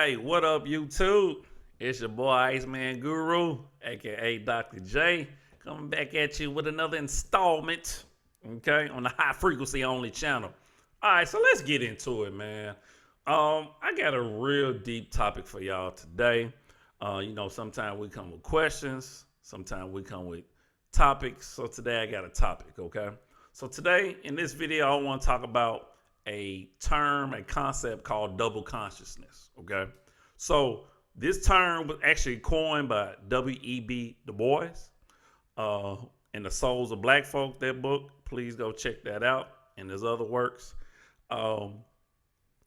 Hey, what up, YouTube? It's your boy Iceman Guru, aka Dr. J, coming back at you with another installment, okay, on the high frequency only channel. All right, so let's get into it, man. I got a real deep topic for y'all today. Sometimes we come with questions, sometimes we come with topics. So today I got a topic, okay? So today in this video, I want to talk about a term, a concept called double consciousness. Okay. So this term was actually coined by W.E.B Dubois in The Souls of Black Folk, that book. Please go check that out. And there's other works. And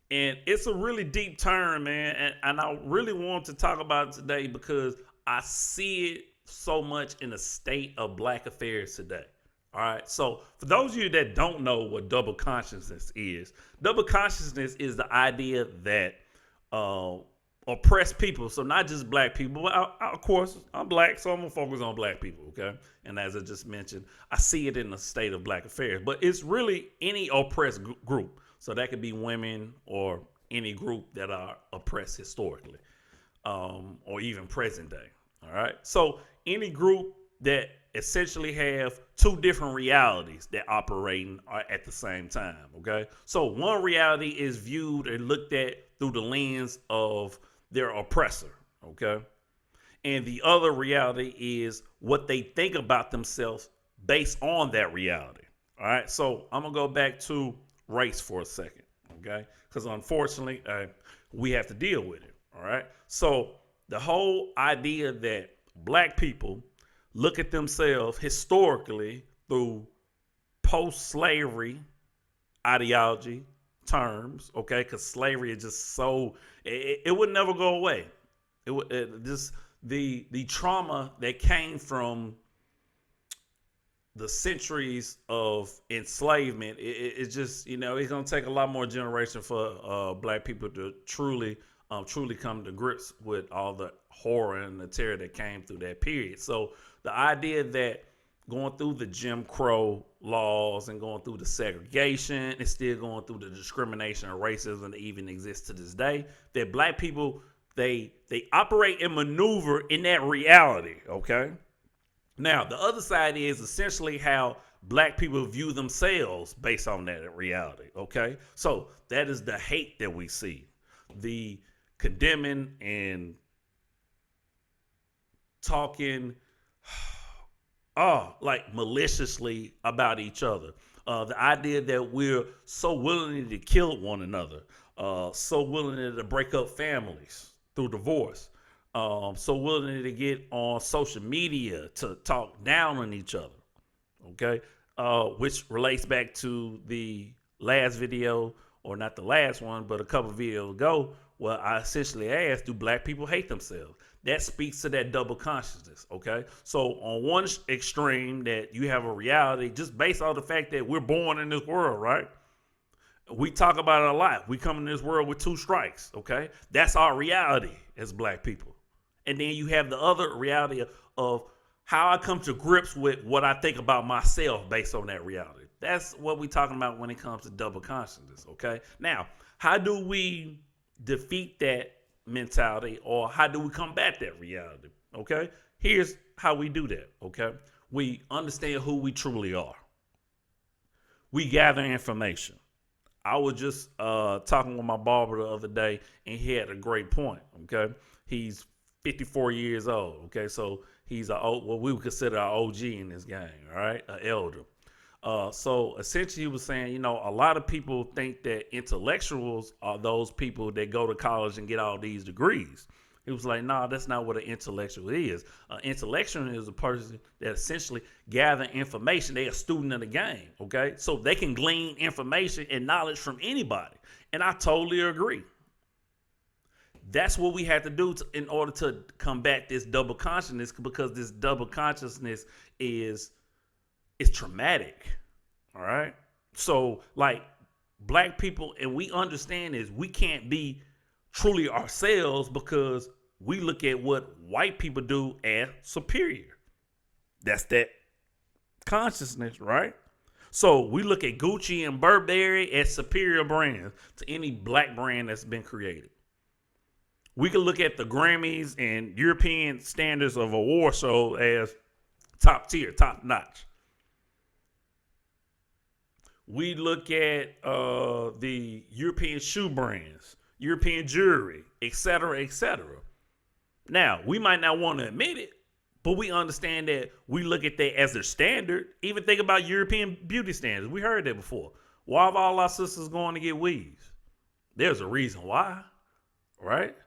it's a really deep term, man. And I really want to talk about it today because I see it so much in the state of black affairs today. All right. So for those of you that don't know what double consciousness is the idea that oppressed people, so not just black people, but of course I'm black, so I'm gonna focus on black people, okay? And as I just mentioned, I see it in the state of black affairs, but it's really any oppressed group. So that could be women or any group that are oppressed historically, or even present day. All right. So any group that essentially have two different realities that operating at the same time. Okay. So one reality is viewed and looked at through the lens of their oppressor. Okay. And the other reality is what they think about themselves based on that reality. All right. So I'm going to go back to race for a second. Okay. Because unfortunately, we have to deal with it. All right. So the whole idea that black people look at themselves historically through post-slavery ideology terms, okay? Because slavery is just so it would never go away. Just the trauma that came from the centuries of enslavement. It's just it's gonna take a lot more generation for black people to truly come to grips with all the horror and the terror that came through that period. So the idea that going through the Jim Crow laws and going through the segregation and still going through the discrimination and racism that even exists to this day, that black people, they operate and maneuver in that reality, okay? Now, the other side is essentially how black people view themselves based on that reality, okay? So that is the hate that we see, the condemning and talking like maliciously about each other. The idea that we're so willing to kill one another, so willing to break up families through divorce, so willing to get on social media to talk down on each other, okay? Which relates back to the last video, or not the last one, but a couple videos ago, where I essentially asked, do black people hate themselves? That speaks to that double consciousness, okay? So on one extreme, that you have a reality just based on the fact that we're born in this world, right? We talk about it a lot. We come in this world with two strikes, okay? That's our reality as black people. And then you have the other reality of how I come to grips with what I think about myself based on that reality. That's what we're talking about when it comes to double consciousness, okay? Now, how do we defeat that mentality, or how do we combat that reality? Okay, here's how we do that. Okay, we understand who we truly are. We gather information. I was just talking with my barber the other day, and he had a great point. Okay, he's 54 years old. Okay, so he's what we would consider an OG in this game. All right, an elder. So essentially he was saying, a lot of people think that intellectuals are those people that go to college and get all these degrees. He was like, no, that's not what an intellectual is. An intellectual is a person that essentially gather information. They're a student of the game, okay? So they can glean information and knowledge from anybody. And I totally agree. That's what we have to do in order to combat this double consciousness, because this double consciousness is traumatic. All right. So like black people, and we understand is we can't be truly ourselves because we look at what white people do as superior. That's that consciousness, right? So we look at Gucci and Burberry as superior brands to any black brand that's been created. We can look at the Grammys and European standards of award show as top tier, top notch. We look at the European shoe brands, European jewelry, etc., etc. Now, we might not want to admit it, but we understand that we look at that as their standard. Even think about European beauty standards. We heard that before. Why have all our sisters going to get weaves? There's a reason why, right?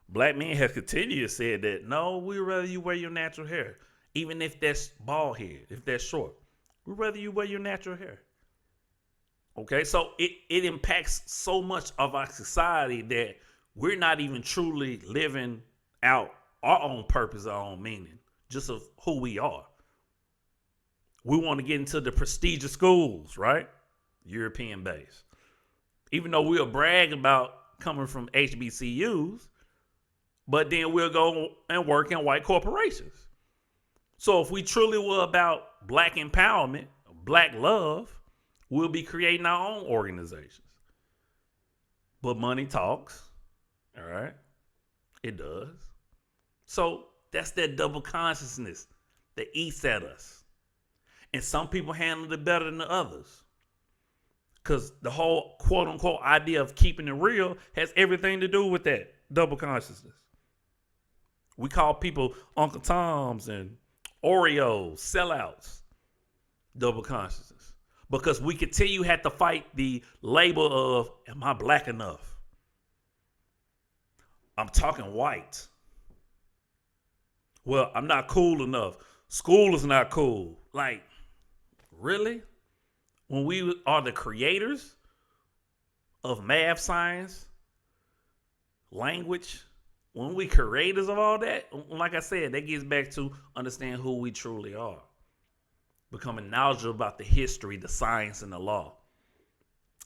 Black men have continued to say that, no, we'd rather you wear your natural hair. Even if that's bald head, if that's short. We'd rather you wear your natural hair. Okay, so it impacts so much of our society that we're not even truly living out our own purpose, our own meaning, just of who we are. We want to get into the prestigious schools, right? European based. Even though we'll brag about coming from HBCUs, but then we'll go and work in white corporations. So if we truly were about black empowerment, black love, we'll be creating our own organizations. But money talks, all right? It does. So that's that double consciousness that eats at us. And some people handle it better than the others. Because the whole quote unquote idea of keeping it real has everything to do with that double consciousness. We call people Uncle Toms and Oreos, sellouts, double consciousness. Because we continue have to fight the label of, am I black enough? I'm talking white. Well, I'm not cool enough. School is not cool. Like, really? When we are the creators of math, science, language, when we creators of all that, like I said, that gets back to understand who we truly are. Becoming knowledgeable about the history, the science, and the law.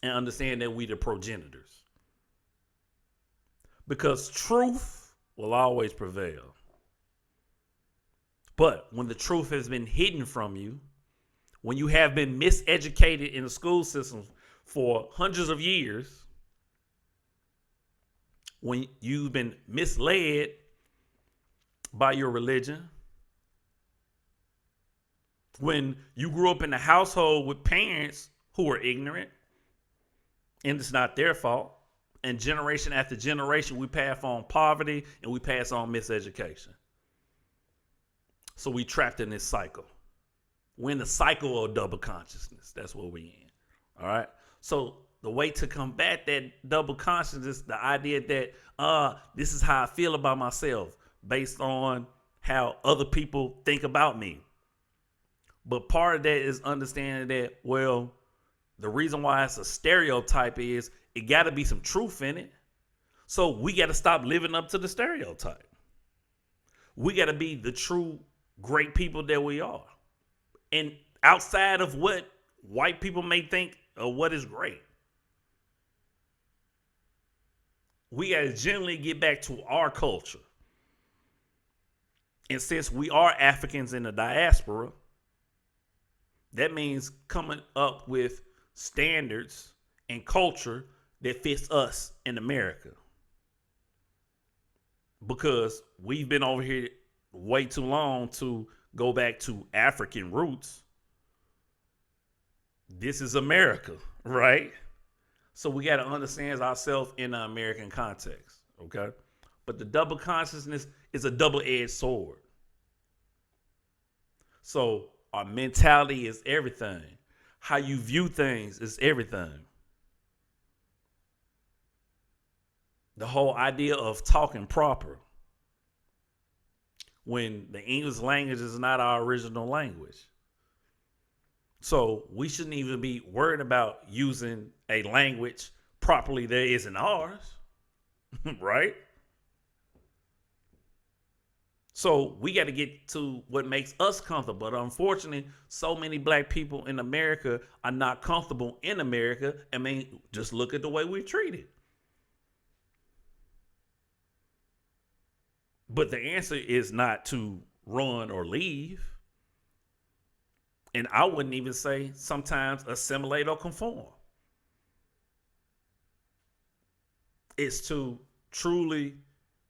And understand that we the progenitors. Because truth will always prevail. But when the truth has been hidden from you, when you have been miseducated in the school system for hundreds of years, when you've been misled by your religion, when you grew up in a household with parents who were ignorant, and it's not their fault, and generation after generation, we pass on poverty and we pass on miseducation. So we trapped in this cycle. We're in the cycle of double consciousness. That's what we're in. All right. So the way to combat that double consciousness, the idea that this is how I feel about myself based on how other people think about me. But part of that is understanding that, well, the reason why it's a stereotype is it got to be some truth in it. So we got to stop living up to the stereotype. We got to be the true great people that we are. And outside of what white people may think of what is great. We got to generally get back to our culture. And since we are Africans in the diaspora, that means coming up with standards and culture that fits us in America. Because we've been over here way too long to go back to African roots. This is America, right? So we got to understand ourselves in an American context, okay? But the double consciousness is a double-edged sword. So our mentality is everything. How you view things is everything. The whole idea of talking proper when the English language is not our original language. So we shouldn't even be worried about using a language properly that isn't ours, right? So we got to get to what makes us comfortable. But unfortunately, so many black people in America are not comfortable in America. I mean, just look at the way we're treated. But the answer is not to run or leave. And I wouldn't even say sometimes assimilate or conform. It's to truly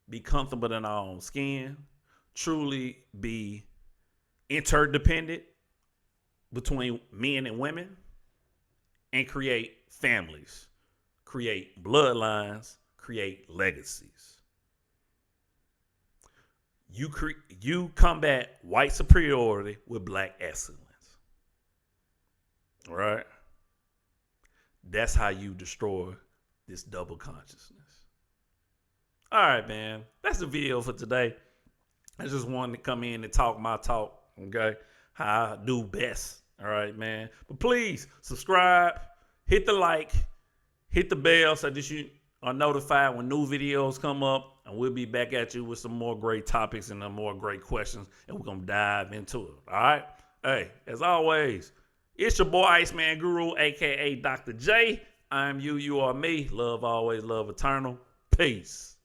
be comfortable in our own skin, truly be interdependent between men and women, and create families, create bloodlines, create legacies. You combat white superiority with black excellence. All right? That's how you destroy this double consciousness. All right, man. That's the video for today. I just wanted to come in and talk my talk, okay? How I do best. All right, man. But please subscribe, hit the like, hit the bell so that you are notified when new videos come up. And we'll be back at you with some more great topics and some more great questions. And we're going to dive into it. All right? Hey, as always, it's your boy Iceman Guru, a.k.a. Dr. J. I'm you, you are me. Love always, love eternal. Peace.